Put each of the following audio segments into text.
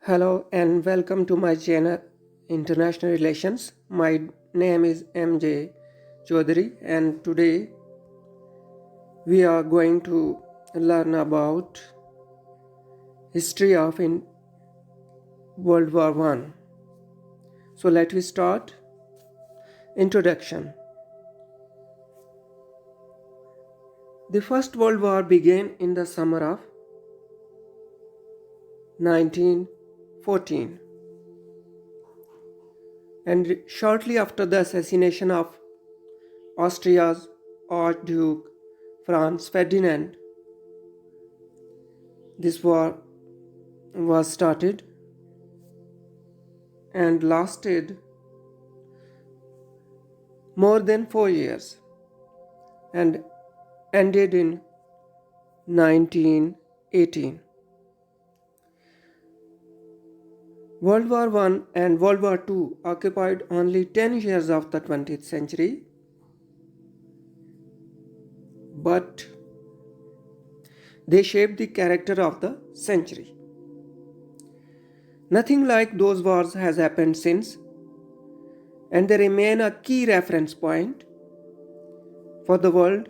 Hello and welcome to my channel International Relations. My name is MJ Chaudhary and today we are going to learn about history of World War I. So let me start. Introduction. The First World War began in the summer of 1914 and shortly after the assassination of Austria's Archduke Franz Ferdinand, this war was started and lasted more than 4 years and ended in 1918. World War I and World War II occupied only 10 years of the 20th century, but they shaped the character of the century. Nothing like those wars has happened since, and they remain a key reference point for the world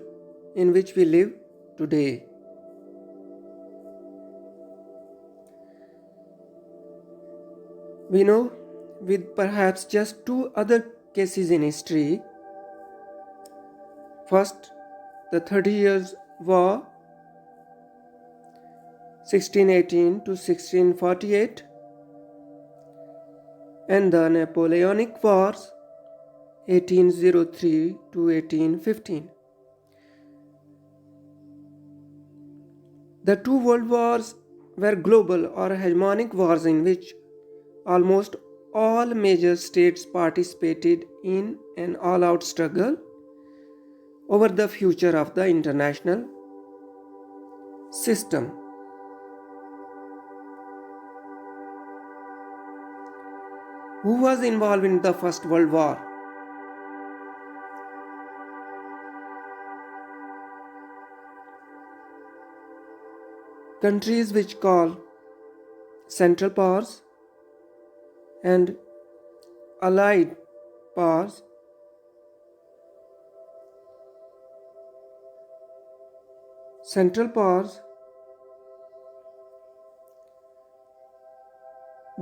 in which we live today. We know, with perhaps just two other cases in history, first the 30 Years' War 1618 to 1648 and the Napoleonic Wars 1803 to 1815. The two world wars were global or hegemonic wars in which almost all major states participated in an all-out struggle over the future of the international system. Who was involved in the First World War? Countries which call Central Powers and Allied Powers. Central Powers.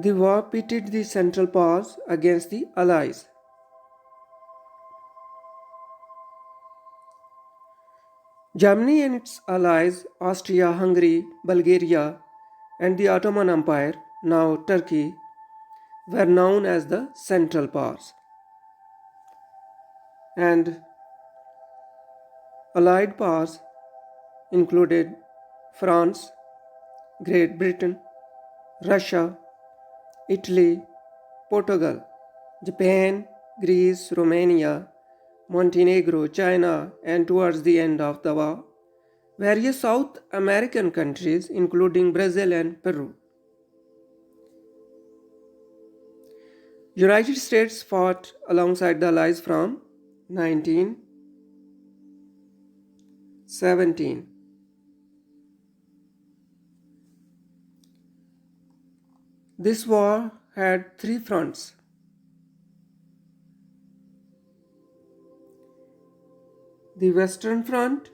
The war pitted the Central Powers against the Allies. Germany and its allies, Austria, Hungary, Bulgaria, and the Ottoman Empire, now Turkey, were known as the Central Powers. And Allied powers included France, Great Britain, Russia, Italy, Portugal, Japan, Greece, Romania, Montenegro, China, and towards the end of the war, various South American countries including Brazil and Peru. United States fought alongside the Allies from 1917. This war had three fronts. The Western Front,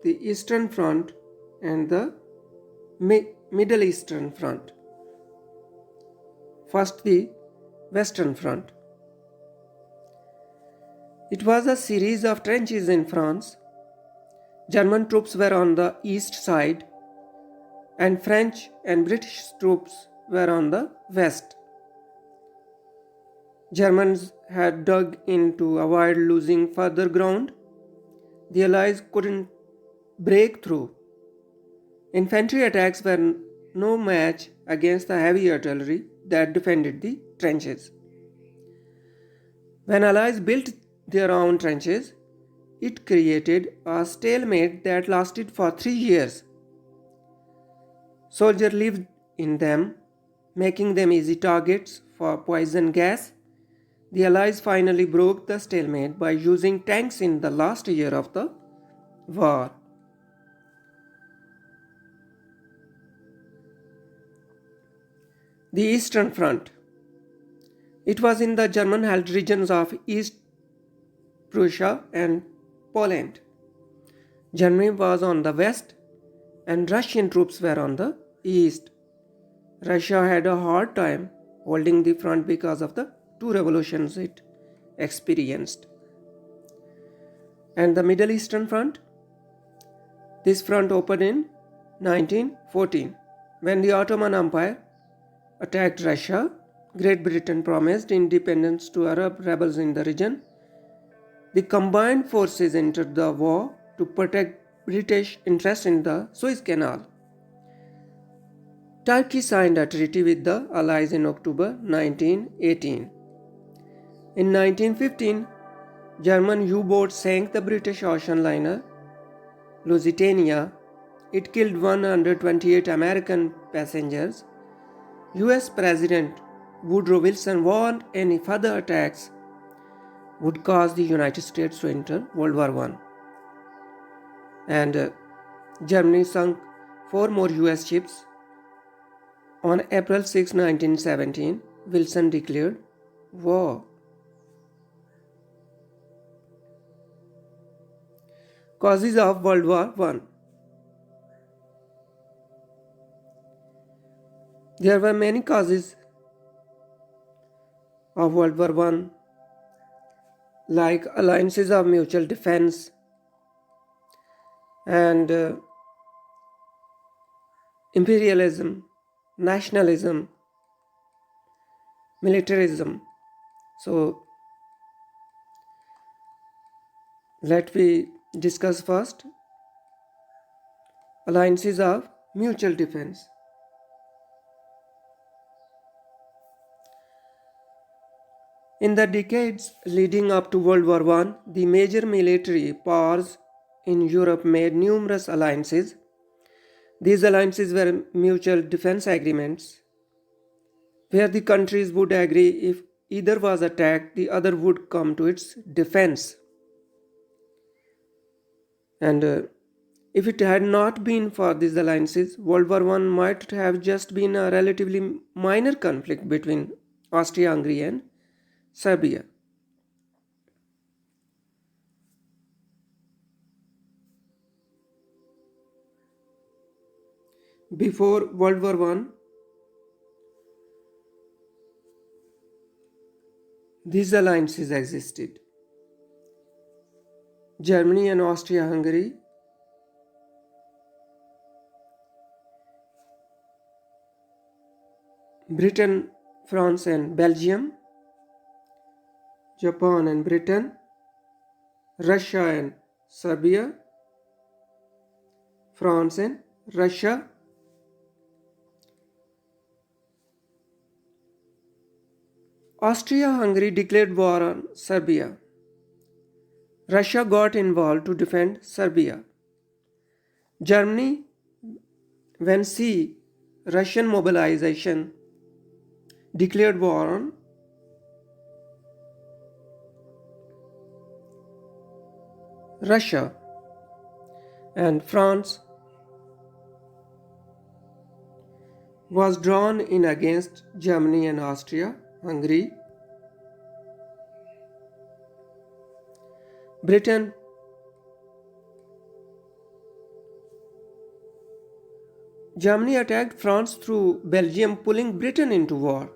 the Eastern Front, and the Middle Eastern Front. First, the Western Front. It was a series of trenches in France. German troops were on the east side, and French and British troops were on the west. Germans had dug in to avoid losing further ground. The Allies couldn't break through. Infantry attacks were no match against the heavy artillery that defended the trenches. When Allies built their own trenches, it created a stalemate that lasted for 3 years. Soldiers lived in them, making them easy targets for poison gas. The Allies finally broke the stalemate by using tanks in the last year of the war. The Eastern Front. It was in the German-held regions of East Prussia and Poland. Germany was on the west and Russian troops were on the east. Russia had a hard time holding the front because of the two revolutions it experienced. And the Middle Eastern Front? This front opened in 1914 when the Ottoman Empire attacked Russia. Great Britain promised independence to Arab rebels in the region. The combined forces entered the war to protect British interests in the Suez Canal. Turkey signed a treaty with the Allies in October 1918. In 1915, German U-boats sank the British ocean liner Lusitania. It killed 128 American passengers. US President Woodrow Wilson warned any further attacks would cause the United States to enter World War I. And Germany sunk 4 more US ships. On April 6, 1917, Wilson declared war. Causes of World War I. There were many causes of World War I, like alliances of mutual defense and imperialism, nationalism, militarism. So, let me discuss first alliances of mutual defense. In the decades leading up to World War I, the major military powers in Europe made numerous alliances. These alliances were mutual defense agreements, where the countries would agree if either was attacked, the other would come to its defense. And if it had not been for these alliances, World War I might have just been a relatively minor conflict between Austria-Hungary and Serbia. Before World War I, these alliances existed. Germany and Austria-Hungary, Britain, France and Belgium, Japan and Britain, Russia and Serbia, France and Russia, Austria-Hungary declared war on Serbia. Russia got involved to defend Serbia. Germany, when see Russian mobilization, declared war on Russia. And France was drawn in against Germany and Austria-Hungary. Germany attacked France through Belgium, pulling Britain into war.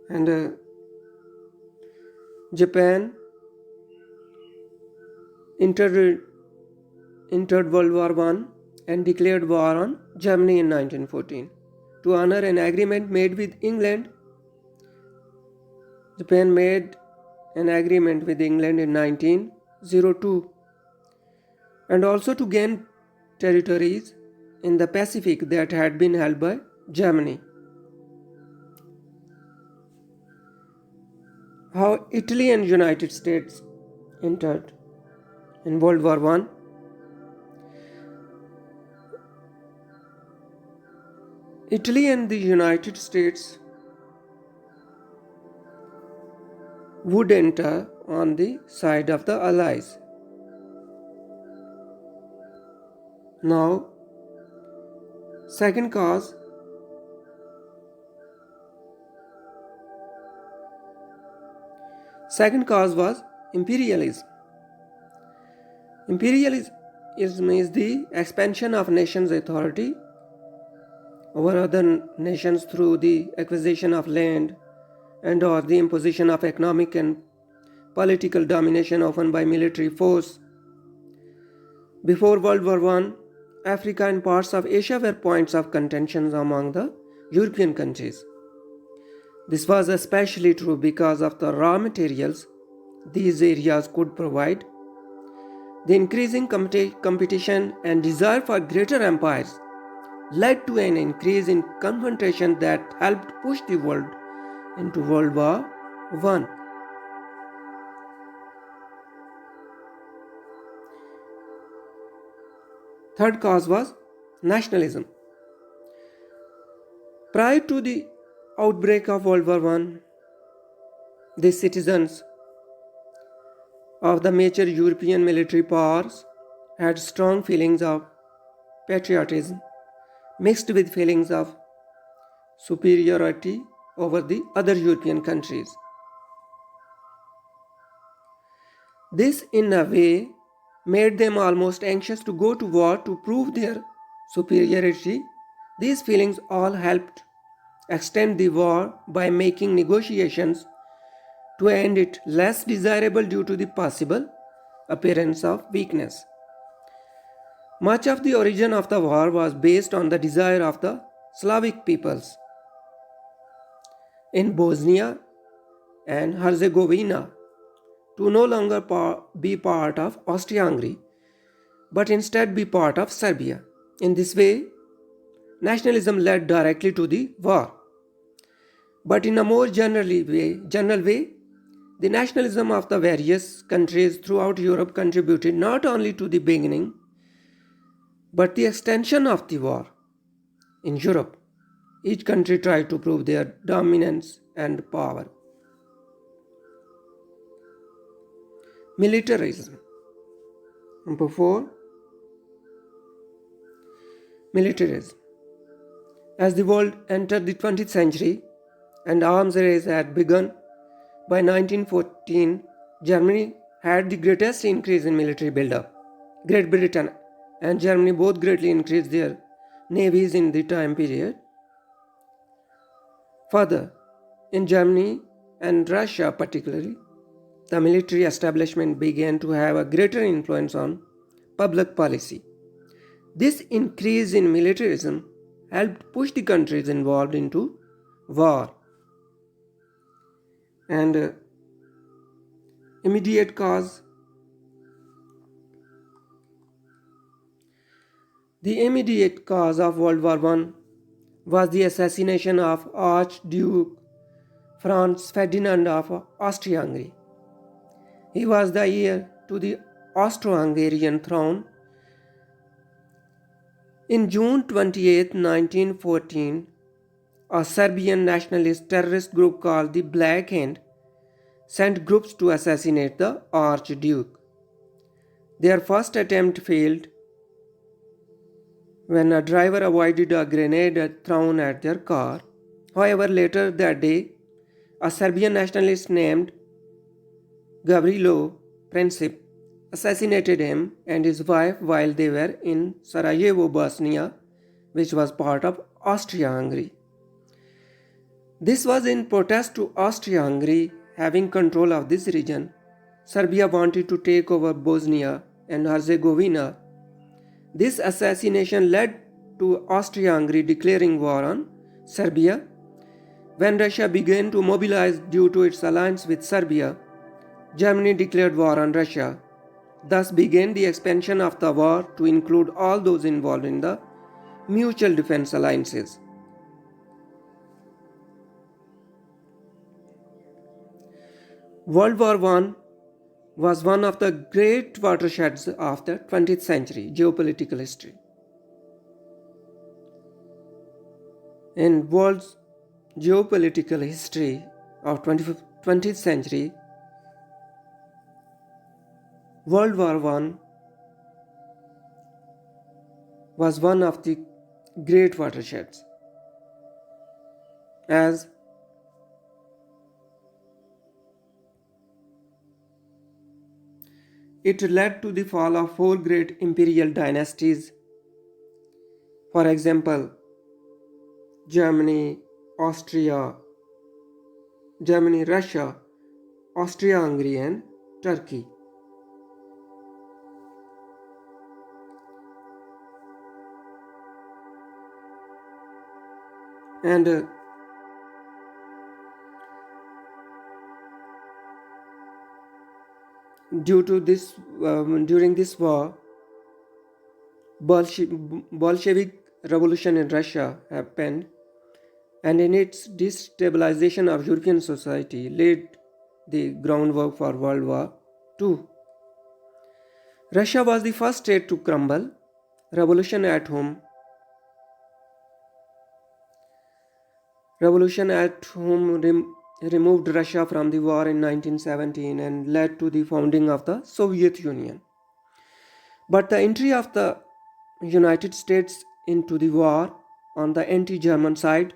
And Japan entered World War I and declared war on Germany in 1914 to honor an agreement made with England. Japan made an agreement with England in 1902 and also to gain territories in the Pacific that had been held by Germany. How Italy and United States entered in World War I. Italy and the United States would enter on the side of the Allies. Now, second cause Second cause was imperialism. Imperialism is the expansion of nations' authority over other nations through the acquisition of land and or the imposition of economic and political domination, often by military force. Before World War I, Africa and parts of Asia were points of contention among the European countries. This was especially true because of the raw materials these areas could provide. The increasing competition and desire for greater empires led to an increase in confrontation that helped push the world into World War I. Third cause was nationalism. Prior to the outbreak of World War I, the citizens of the major European military powers had strong feelings of patriotism mixed with feelings of superiority over the other European countries. This, in a way, made them almost anxious to go to war to prove their superiority. These feelings all helped extend the war by making negotiations to end it less desirable due to the possible appearance of weakness. Much of the origin of the war was based on the desire of the Slavic peoples in Bosnia and Herzegovina to no longer be part of Austria-Hungary, but instead be part of Serbia. In this way, nationalism led directly to the war. But in a more general way, the nationalism of the various countries throughout Europe contributed not only to the beginning, but the extension of the war. In Europe, each country tried to prove their dominance and power. Militarism. Number 4. Militarism. As the world entered the 20th century and arms race had begun, by 1914, Germany had the greatest increase in military buildup. Great Britain and Germany both greatly increased their navies in the time period. Further, in Germany and Russia particularly, the military establishment began to have a greater influence on public policy. This increase in militarism helped push the countries involved into war. And immediate cause. The immediate cause of World War I was the assassination of Archduke Franz Ferdinand of Austria-Hungary. He was the heir to the Austro-Hungarian throne. In June 28, 1914, a Serbian nationalist terrorist group called the Black Hand sent groups to assassinate the Archduke. Their first attempt failed when a driver avoided a grenade thrown at their car. However, later that day, a Serbian nationalist named Gavrilo Princip assassinated him and his wife while they were in Sarajevo, Bosnia, which was part of Austria-Hungary. This was in protest to Austria-Hungary having control of this region. Serbia wanted to take over Bosnia and Herzegovina. This assassination led to Austria-Hungary declaring war on Serbia. When Russia began to mobilize due to its alliance with Serbia, Germany declared war on Russia. Thus began the expansion of the war to include all those involved in the mutual defense alliances. World War I was one of the great watersheds of the 20th century geopolitical history. In world's geopolitical history of 20th century, World War I was one of the great watersheds, as It led to the fall of four great imperial dynasties. For example, Germany, Austria, Germany, Russia, Austria-Hungary, and Turkey. And due to this, during this war, Bolshevik revolution in Russia happened, and in its destabilization of European society laid the groundwork for World War II. Russia was the first state to crumble. Revolution at home Revolution at home removed Russia from the war in 1917 and led to the founding of the Soviet Union. But the entry of the United States into the war on the anti-German side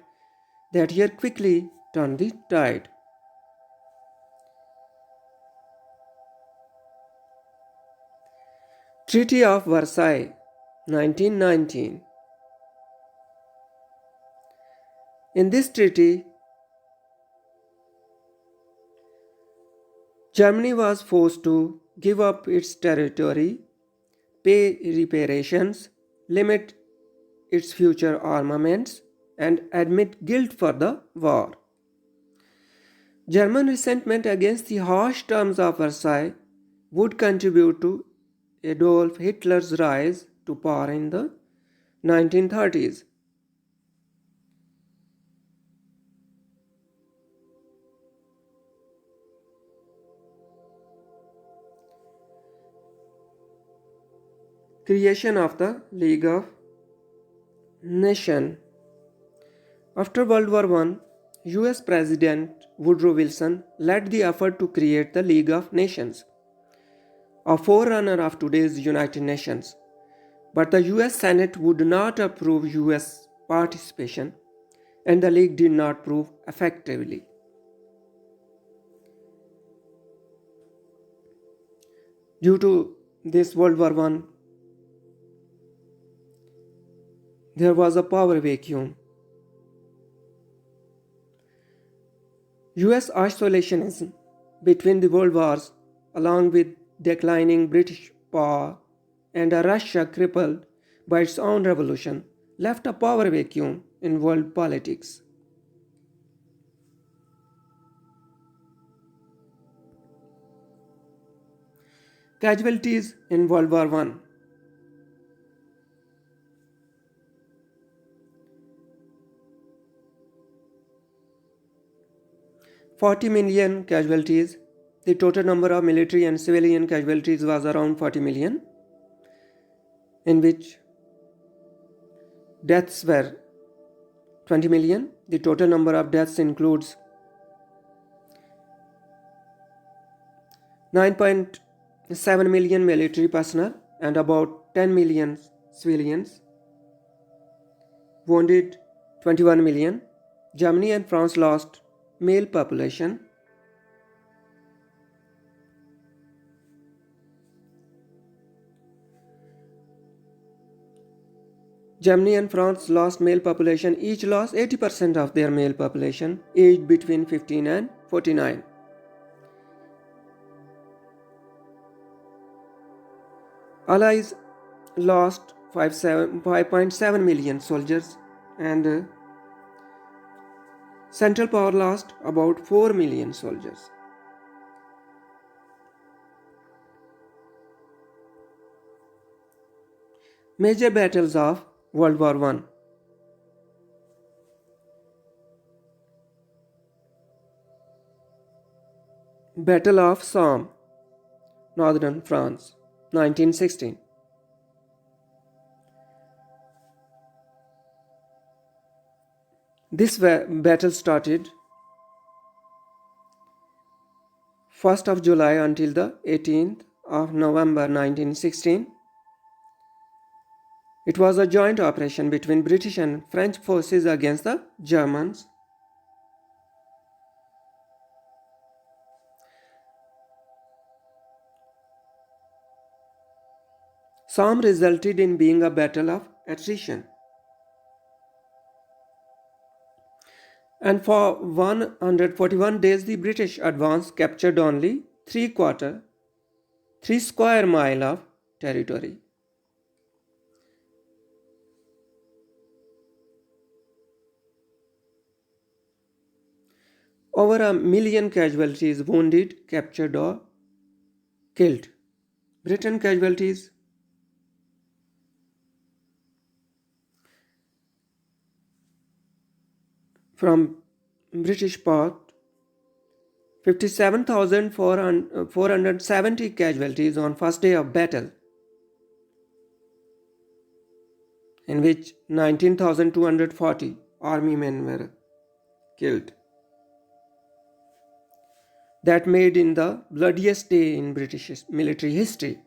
that year quickly turned the tide. Treaty of Versailles, 1919. In this treaty, Germany was forced to give up its territory, pay reparations, limit its future armaments, and admit guilt for the war. German resentment against the harsh terms of Versailles would contribute to Adolf Hitler's rise to power in the 1930s. Creation of the League of Nations. After World War I, US President Woodrow Wilson led the effort to create the League of Nations, a forerunner of today's United Nations. But the US Senate would not approve US participation, and the League did not prove effectively. Due to this World War I, there was a power vacuum. US isolationism between the world wars, along with declining British power and a Russia crippled by its own revolution, left a power vacuum in world politics. Casualties in World War I. 40 million casualties. The total number of military and civilian casualties was around 40 million, in which deaths were 20 million. The total number of deaths includes 9.7 million military personnel and about 10 million civilians. Wounded 21 million. Germany and France lost male population. Germany and France lost male population. Each lost 80% of their male population aged between 15 and 49. Allies lost 5.7 million soldiers, and Central Power lost about 4 million soldiers. Major battles of World War I. Battle of Somme, Northern France, 1916. This battle started 1st of July until the 18th of November 1916. It was a joint operation between British and French forces against the Germans. Somme resulted in being a battle of attrition. And for 141 days, the British advance captured only 3 square mile of territory. Over a million casualties, wounded, captured, or killed. Britain casualties from British part 57,470 casualties on first day of battle, in which 19,240 army men were killed. That made in the bloodiest day in British military history.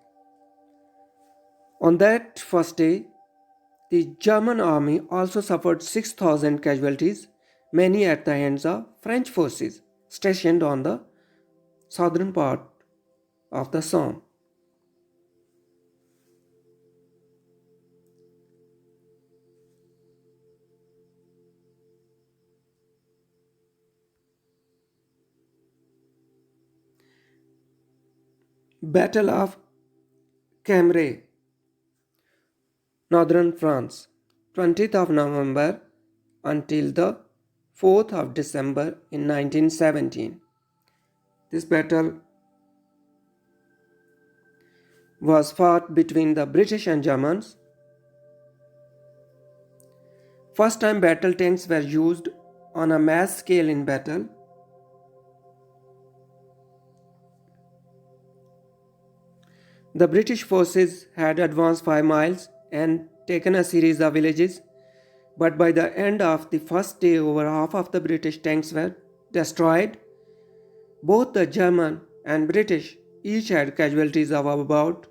On that first day, the German army also suffered 6,000 casualties, many at the hands of French forces stationed on the southern part of the Somme. Battle of Camry, northern France, 20th of November until the 4th of December in 1917. This battle was fought between the British and Germans. First time battle tanks were used on a mass scale in battle. The British forces had advanced 5 miles and taken a series of villages, but by the end of the first day, over half of the British tanks were destroyed. Both the German and British each had casualties of about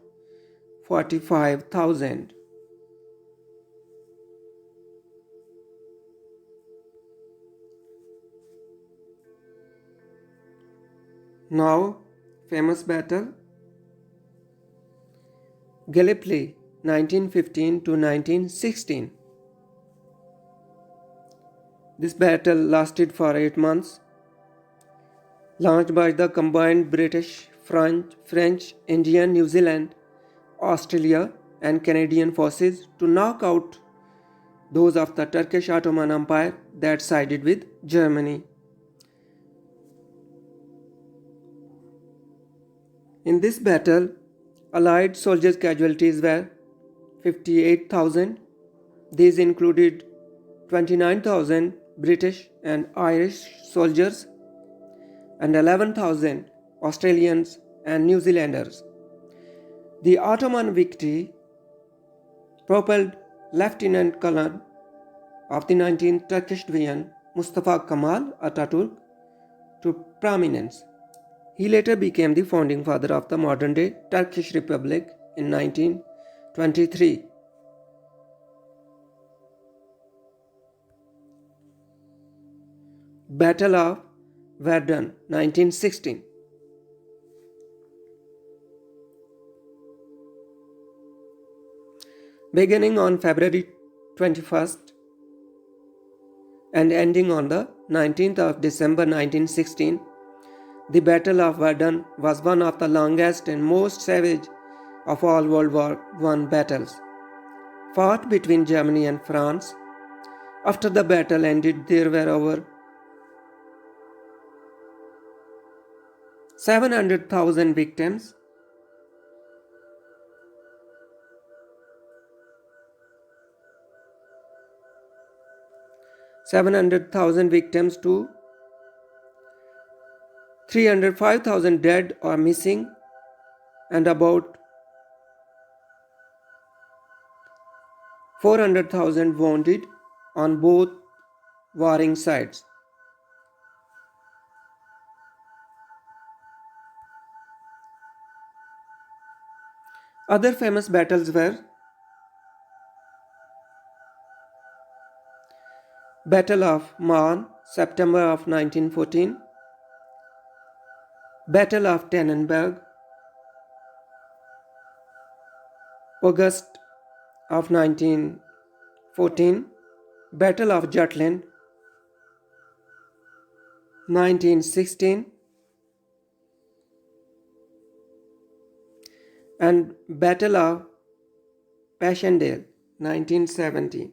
45,000. Now, famous battle Gallipoli, 1915 to 1916. This battle lasted for 8 months, launched by the combined British, French, Indian, New Zealand, Australia, and Canadian forces to knock out those of the Turkish Ottoman Empire that sided with Germany. In this battle, Allied soldiers' casualties were 58,000. These included 29,000 British and Irish soldiers and 11,000 Australians and New Zealanders. The Ottoman victory propelled Lieutenant Colonel of the 19th Turkish Division, Mustafa Kemal Atatürk, to prominence. He later became the founding father of the modern-day Turkish Republic in 1923. Battle of Verdun, 1916. Beginning on February 21st and ending on the 19th of December 1916, the Battle of Verdun was one of the longest and most savage of all World War I battles, fought between Germany and France. After the battle ended, there were over 700,000 victims. To 305,000 dead or missing, and about 400,000 wounded on both warring sides. Other famous battles were Battle of Marne, September of 1914, Battle of Tannenberg, August of 1914, Battle of Jutland, 1916, and Battle of Passchendaele, 1970.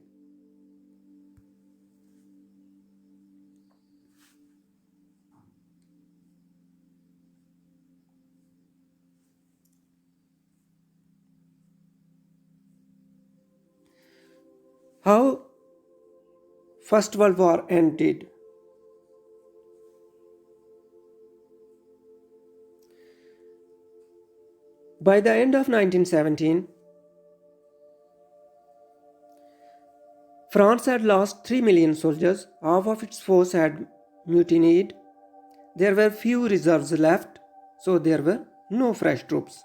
How First World War ended. By the end of 1917, France had lost 3 million soldiers, half of its force had mutinied, there were few reserves left, so there were no fresh troops.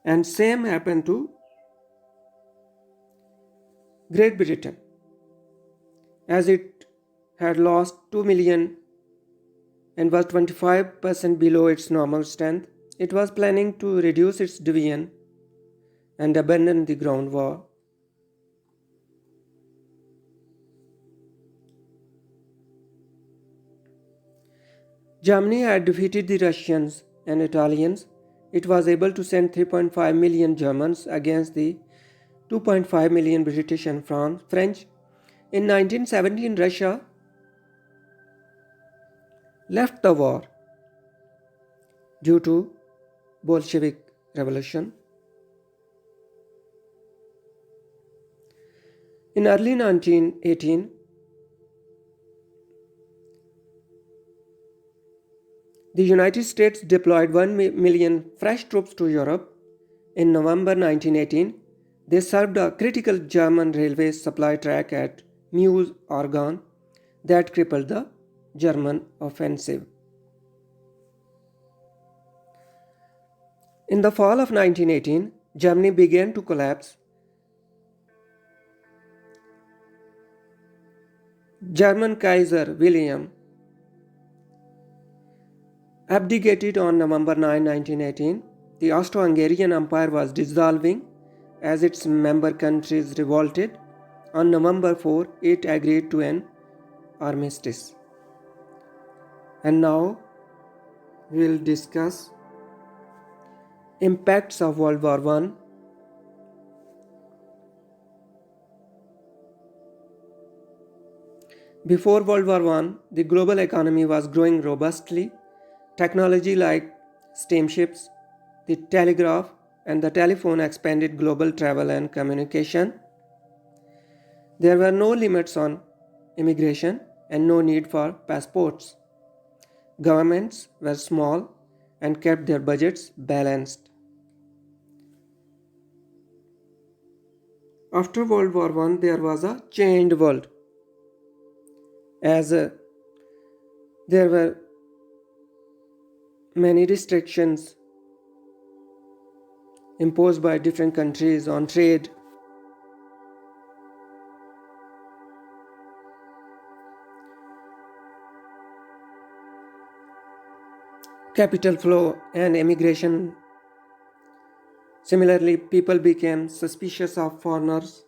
And same happened to Great Britain, as it had lost 2 million and was 25% below its normal strength. It was planning to reduce its division and abandon the ground war. Germany had defeated the Russians and Italians. It was able to send 3.5 million Germans against the 2.5 million British and French. In 1917, Russia left the war due to Bolshevik revolution. In early 1918, the United States deployed 1 million fresh troops to Europe. In November 1918, they served a critical German railway supply track at Meuse, Oregon, that crippled the German offensive. In the fall of 1918, Germany began to collapse. German Kaiser William abdicated on November 9, 1918. The Austro-Hungarian Empire was dissolving as its member countries revolted. On November 4, it agreed to an armistice. And now we will discuss impacts of World War I. Before World War I, the global economy was growing robustly. Technology like steamships, the telegraph, and the telephone expanded global travel and communication. There were no limits on immigration and no need for passports. Governments were small and kept their budgets balanced. After World War I, there was a changed world, as there were many restrictions imposed by different countries on trade. Capital flow and immigration. Similarly, people became suspicious of foreigners.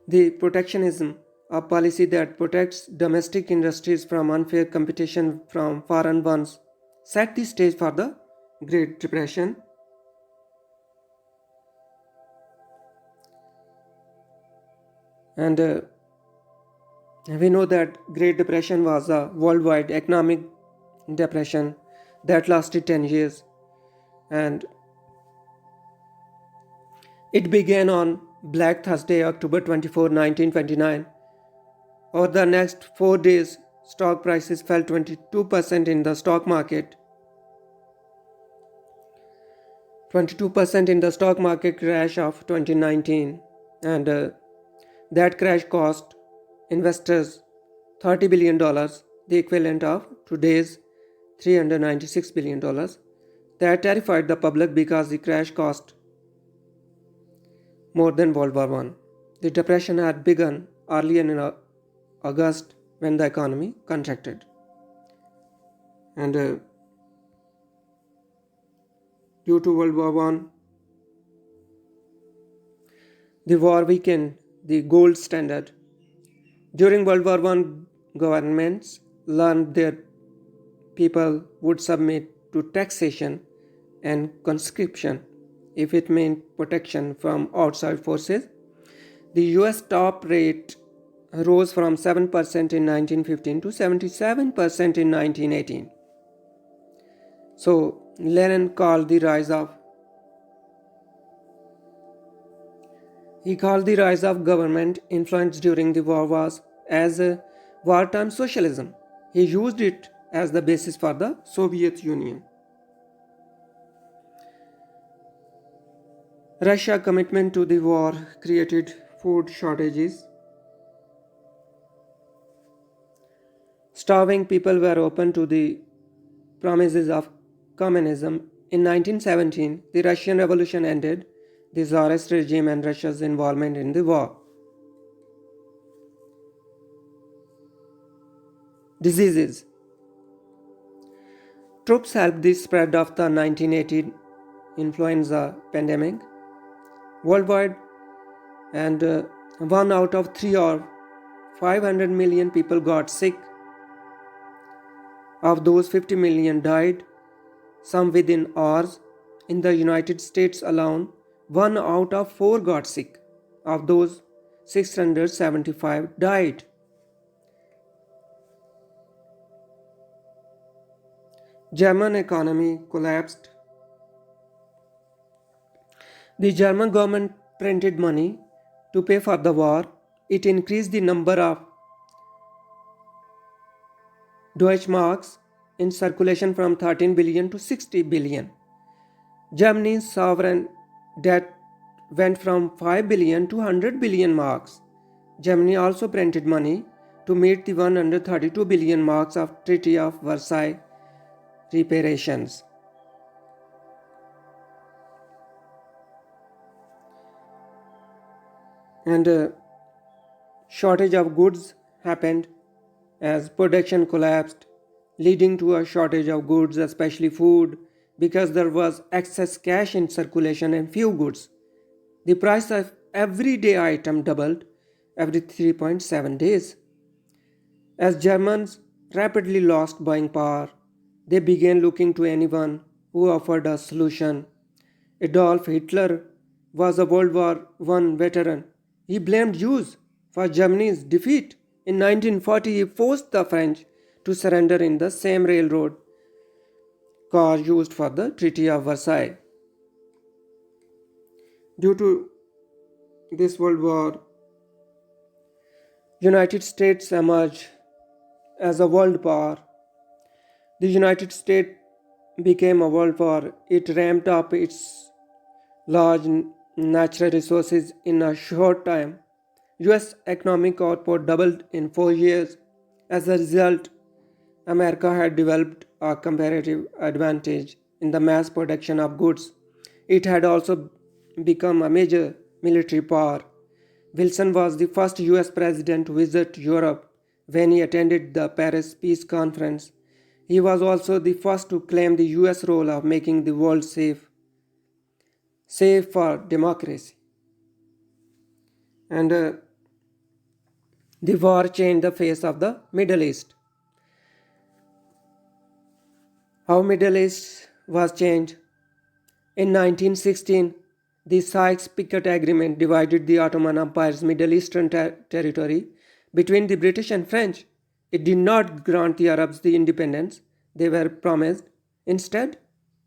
The protectionism, a policy that protects domestic industries from unfair competition from foreign ones, set the stage for the Great Depression. And we know that Great Depression was a worldwide economic depression that lasted 10 years, and it began on Black Thursday, October 24, 1929. Over the next 4 days, stock prices fell 22% in the stock market. 22% in the stock market crash of 2019, and that crash cost investors $30 billion, the equivalent of today's $396 billion. That terrified the public because the crash cost more than World War I. The depression had begun early in August when the economy contracted. And Due to World War I, the war weakened the gold standard. During World War I, governments learned their people would submit to taxation and conscription if it meant protection from outside forces. The US top rate rose from 7% in 1915 to 77% in 1918. So Lenin called the rise of government influence during the war was as a wartime socialism. He used it as the basis for the Soviet Union. Russia's commitment to the war created food shortages. Starving people were open to the promises of communism. In 1917, the Russian Revolution ended the Tsarist regime and Russia's involvement in the war. Diseases. Troops helped the spread of the 1918 influenza pandemic worldwide, and 1 out of 3 or 500 million people got sick. Of those, 50 million died, some within hours. In the United States alone, 1 out of 4 got sick. Of those, 675 died. German economy collapsed. The German government printed money to pay for the war. It increased the number of Deutschmarks in circulation from 13 billion to 60 billion. Germany's sovereign debt went from 5 billion to 100 billion marks. Germany also printed money to meet the 132 billion marks of Treaty of Versailles reparations. And a shortage of goods happened as production collapsed, leading to a shortage of goods, especially food, because there was excess cash in circulation and few goods. The price of everyday item doubled every 3.7 days. As Germans rapidly lost buying power, they began looking to anyone who offered a solution. Adolf Hitler was a World War I veteran. He blamed Jews for Germany's defeat. In 1940, he forced the French to surrender in the same railroad car used for the Treaty of Versailles. Due to this World War, United States emerged as a world power. The United States became a world power. It ramped up its large natural resources in a short time. US economic output doubled in 4 years. As a result, America had developed a comparative advantage in the mass production of goods. It had also become a major military power. Wilson was the first US president to visit Europe when he attended the Paris Peace Conference. He was also the first to claim the US role of making the world safe for democracy. And the war changed the face of the Middle East. How Middle East was changed? In 1916, the Sykes-Picot Agreement divided the Ottoman Empire's Middle Eastern territory between the British and French. It did not grant the Arabs the independence they were promised. Instead,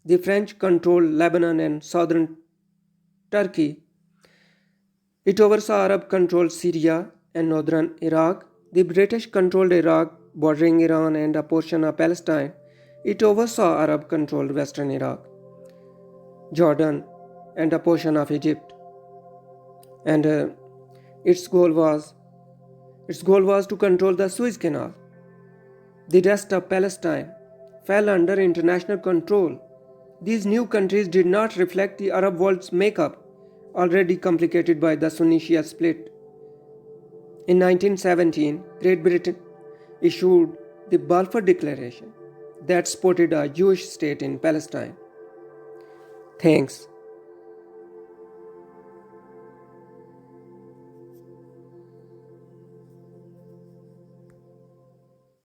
the French controlled Lebanon and southern Turkey. It oversaw Arab-controlled Syria and northern Iraq. The British controlled Iraq, bordering Iran, and a portion of Palestine. It oversaw Arab-controlled western Iraq, Jordan, and a portion of Egypt. And its goal was to control the Suez Canal. The rest of Palestine fell under international control. These new countries did not reflect the Arab world's makeup, already complicated by the Sunni-Shia split. In 1917, Great Britain issued the Balfour Declaration that supported a Jewish state in Palestine. Thanks.